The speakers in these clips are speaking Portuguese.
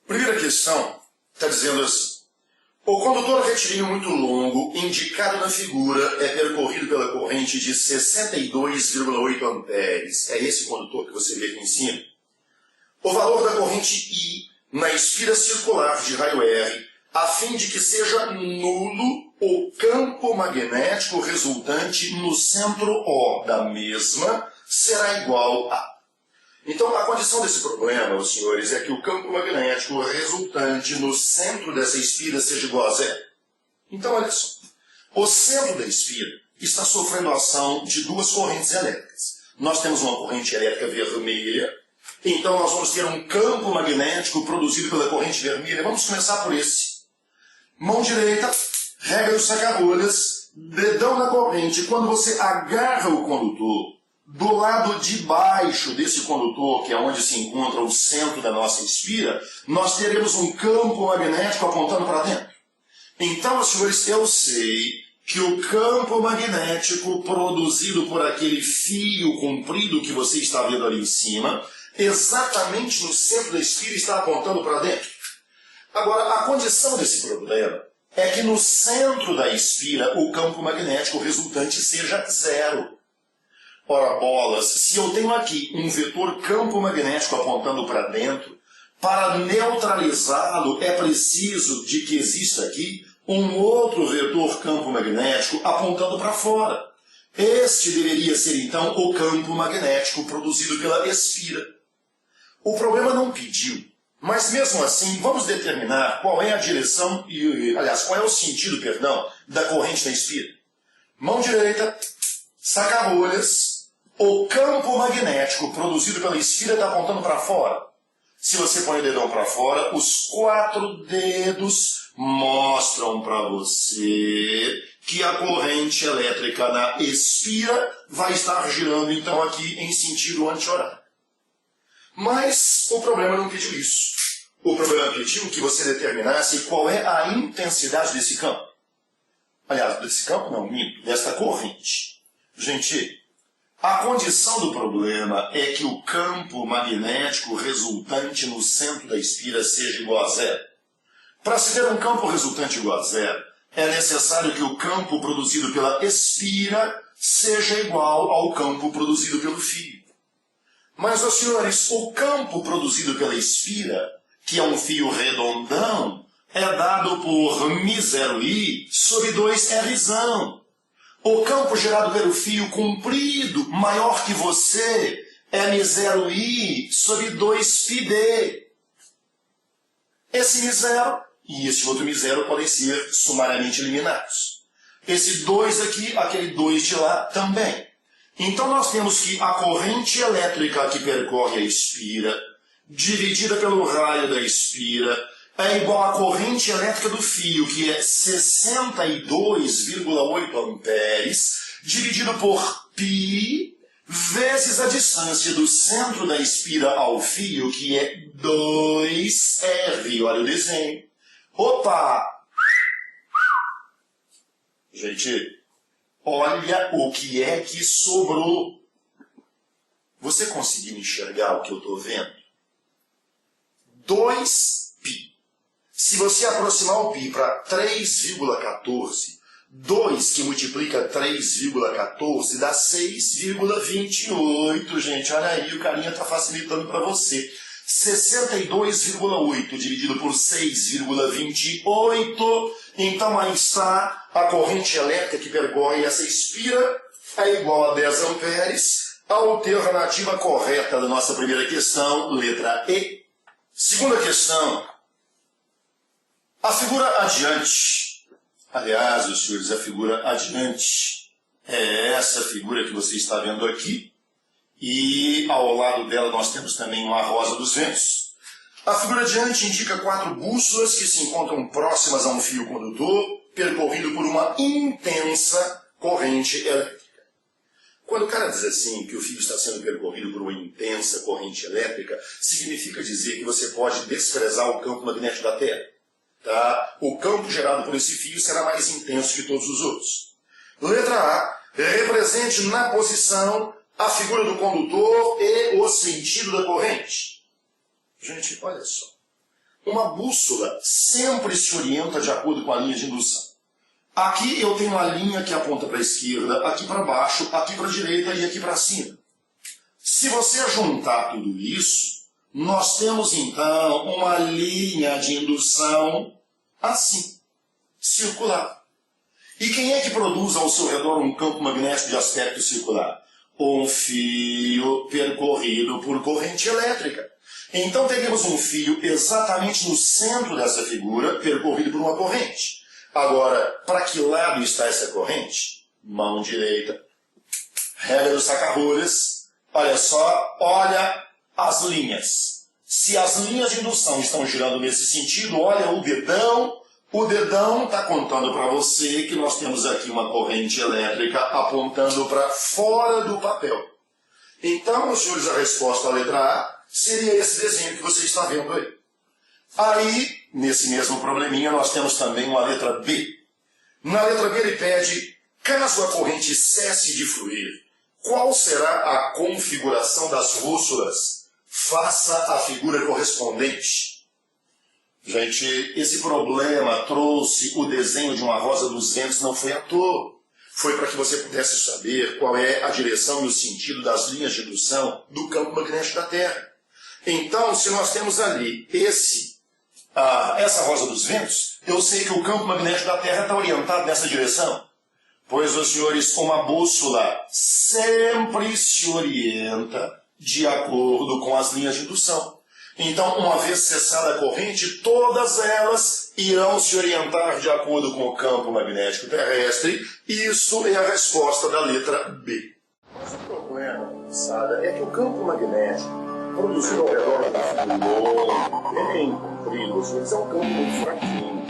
Primeira questão está dizendo assim: o condutor retilíneo muito longo, indicado na figura, é percorrido pela corrente de 62,8 amperes. É esse condutor que você vê aqui em cima. O valor da corrente I na espira circular de raio R, a fim de que seja nulo o campo magnético resultante no centro O da mesma, será igual a... Então, a condição desse problema, meus senhores, é que o campo magnético resultante no centro dessa espira seja igual a zero. Então, olha só. O centro da espira está sofrendo a ação de duas correntes elétricas. Nós temos uma corrente elétrica vermelha, então nós vamos ter um campo magnético produzido pela corrente vermelha. Vamos começar por esse. Mão direita, regra do saca-rolhas, dedão na corrente. Quando você agarra o condutor, do lado de baixo desse condutor, que é onde se encontra o centro da nossa espira, nós teremos um campo magnético apontando para dentro. Então, senhores, eu sei que o campo magnético produzido por aquele fio comprido que você está vendo ali em cima, exatamente no centro da espira, está apontando para dentro. Agora, a condição desse problema é que no centro da espira o campo magnético resultante seja zero. Ora bolas, se eu tenho aqui um vetor campo magnético apontando para dentro, para neutralizá-lo é preciso de que exista aqui um outro vetor campo magnético apontando para fora. Este deveria ser então o campo magnético produzido pela espira. O problema não pediu, mas mesmo assim vamos determinar qual é a direção, aliás, qual é o sentido, perdão, da corrente da espira. Mão direita, saca-rolhas. O campo magnético produzido pela espira está apontando para fora. Se você põe o dedão para fora, os 4 dedos mostram para você que a corrente elétrica na espira vai estar girando então aqui em sentido anti-horário. Mas o problema não pediu isso. O problema pediu que você determinasse qual é a intensidade desse campo. Aliás, desse campo não, minto, desta corrente. Gente, a condição do problema é que o campo magnético resultante no centro da espira seja igual a zero. Para se ter um campo resultante igual a zero, é necessário que o campo produzido pela espira seja igual ao campo produzido pelo fio. Mas, ó, senhores, o campo produzido pela espira, que é um fio redondão, é dado por μ0i sobre 2Rzão. O campo gerado pelo fio comprido, maior que você, é μ0i sobre 2πd. Esse μ0 e esse outro μ0 podem ser sumariamente eliminados. Esse 2 aqui, aquele 2 de lá também. Então nós temos que a corrente elétrica que percorre a espira, dividida pelo raio da espira, é igual à corrente elétrica do fio, que é 62,8 amperes, dividido por π, vezes a distância do centro da espira ao fio, que é 2R. Olha o desenho. Opa! Gente, olha o que é que sobrou. Você conseguiu enxergar o que eu estou vendo? 2π. Se você aproximar o π para 3,14, 2 que multiplica 3,14 dá 6,28, gente. Olha aí, o carinha está facilitando para você. 62,8 dividido por 6,28. Então aí está a corrente elétrica que percorre essa espira, é igual a 10 amperes. A alternativa correta da nossa primeira questão, letra E. Segunda questão. A figura adiante, aliás, os senhores, a figura adiante é essa figura que você está vendo aqui, e ao lado dela nós temos também uma rosa dos ventos. A figura adiante indica 4 bússolas que se encontram próximas a um fio condutor, percorrido por uma intensa corrente elétrica. Quando o cara diz assim que o fio está sendo percorrido por uma intensa corrente elétrica, significa dizer que você pode desprezar o campo magnético da Terra. Tá? O campo gerado por esse fio será mais intenso que todos os outros. Letra A. Represente na posição a figura do condutor e o sentido da corrente. Gente, olha só. Uma bússola sempre se orienta de acordo com a linha de indução. Aqui eu tenho uma linha que aponta para a esquerda, aqui para baixo, aqui para a direita e aqui para cima. Se você juntar tudo isso, nós temos então uma linha de indução assim, circular. E quem é que produz ao seu redor um campo magnético de aspecto circular? Um fio percorrido por corrente elétrica. Então teríamos um fio exatamente no centro dessa figura, percorrido por uma corrente. Agora, para que lado está essa corrente? Mão direita. Regra do saca-rolhas. Olha só, olha as linhas. Se as linhas de indução estão girando nesse sentido, olha o dedão. O dedão está contando para você que nós temos aqui uma corrente elétrica apontando para fora do papel. Então, meus senhores, a resposta à letra A seria esse desenho que você está vendo aí. Aí, nesse mesmo probleminha, nós temos também uma letra B. Na letra B ele pede, caso a corrente cesse de fluir, qual será a configuração das bússolas? Faça a figura correspondente. Gente, esse problema trouxe o desenho de uma rosa dos ventos, não foi à toa. Foi para que você pudesse saber qual é a direção e o sentido das linhas de indução do campo magnético da Terra. Então, se nós temos ali essa rosa dos ventos, eu sei que o campo magnético da Terra está orientado nessa direção. Pois, os senhores, uma bússola sempre se orienta de acordo com as linhas de indução. Então, uma vez cessada a corrente, todas elas irão se orientar de acordo com o campo magnético terrestre. Isso é a resposta da letra B. Mas o problema, moçada, é que o campo magnético produzido ao redor do fio bem comprido, é um campo muito fraquinho.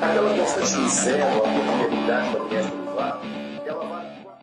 Aquela constante de zero, a permeabilidade magnética